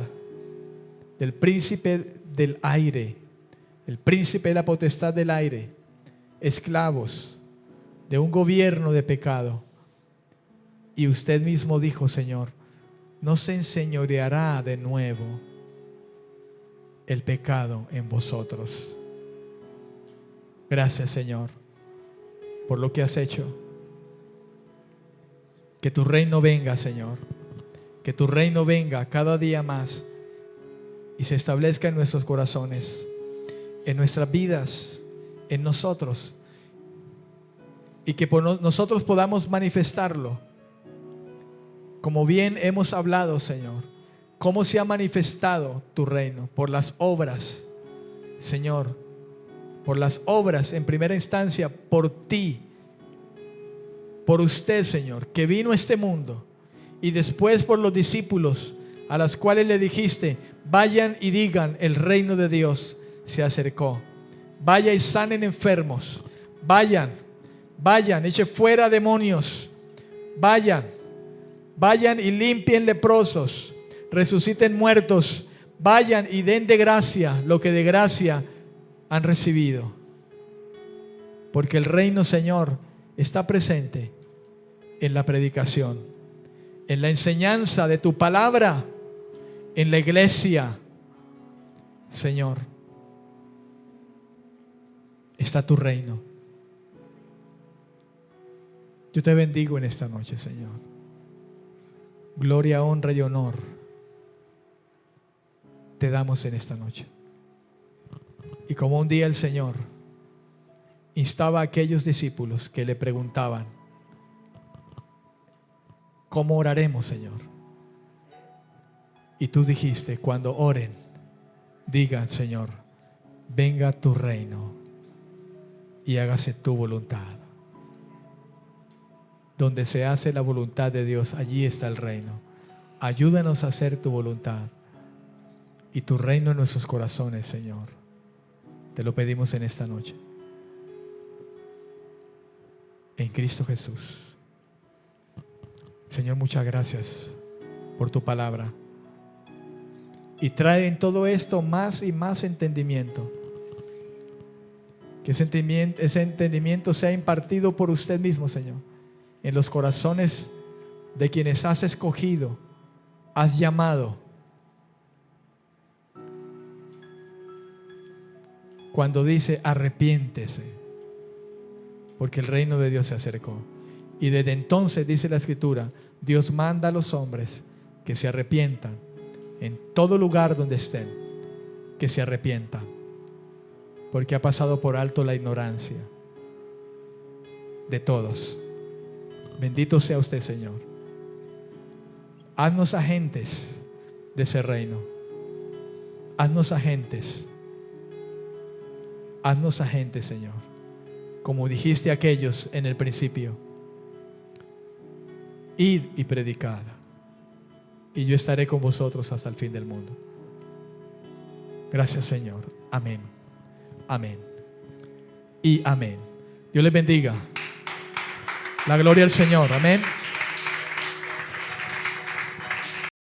del príncipe del aire, el príncipe de la potestad del aire, esclavos de un gobierno de pecado. Y usted mismo dijo, Señor, no se enseñoreará de nuevo el pecado en vosotros. Gracias, Señor, por lo que has hecho. Que tu reino venga, Señor, que tu reino venga cada día más y se establezca en nuestros corazones, en nuestras vidas, en nosotros, y que por nosotros podamos manifestarlo, como bien hemos hablado, Señor, ¿Cómo se ha manifestado tu reino? Por las obras, Señor, por las obras en primera instancia, por ti, por usted, Señor, que vino a este mundo, y después por los discípulos a los cuales le dijiste: vayan y digan, el reino de Dios se acercó. Vaya y sanen enfermos, vayan, echen fuera demonios, vayan y limpien leprosos, resuciten muertos, vayan y den de gracia lo que de gracia han recibido. Porque el reino, Señor, está presente en la predicación, en la enseñanza de tu palabra, en la iglesia. Señor, está tu reino. Yo te bendigo en esta noche, Señor. Gloria, honra y honor te damos en esta noche. Y como un día el Señor instaba a aquellos discípulos que le preguntaban: ¿cómo oraremos, Señor? Y tú dijiste: cuando oren, digan, Señor, venga tu reino y hágase tu voluntad. Donde se hace la voluntad de Dios, allí está el reino. Ayúdanos a hacer tu voluntad y tu reino en nuestros corazones, Señor. Te lo pedimos en esta noche, en Cristo Jesús. Señor, muchas gracias por tu palabra. Y trae en todo esto más y más entendimiento. Que ese entendimiento sea impartido por usted mismo, Señor, en los corazones de quienes has escogido, has llamado. Cuando dice: arrepiéntese, porque el reino de Dios se acercó. Y desde entonces, dice la Escritura, Dios manda a los hombres que se arrepientan en todo lugar donde estén, que se arrepientan, porque ha pasado por alto la ignorancia de todos. Bendito sea usted, Señor. Haznos agentes de ese reino. Haznos agentes. Haznos agentes, Señor, como dijiste a aquellos en el principio: id y predicad, y yo estaré con vosotros hasta el fin del mundo. Gracias, Señor. Amén. Amén. Y amén. Dios les bendiga. La gloria al Señor. Amén.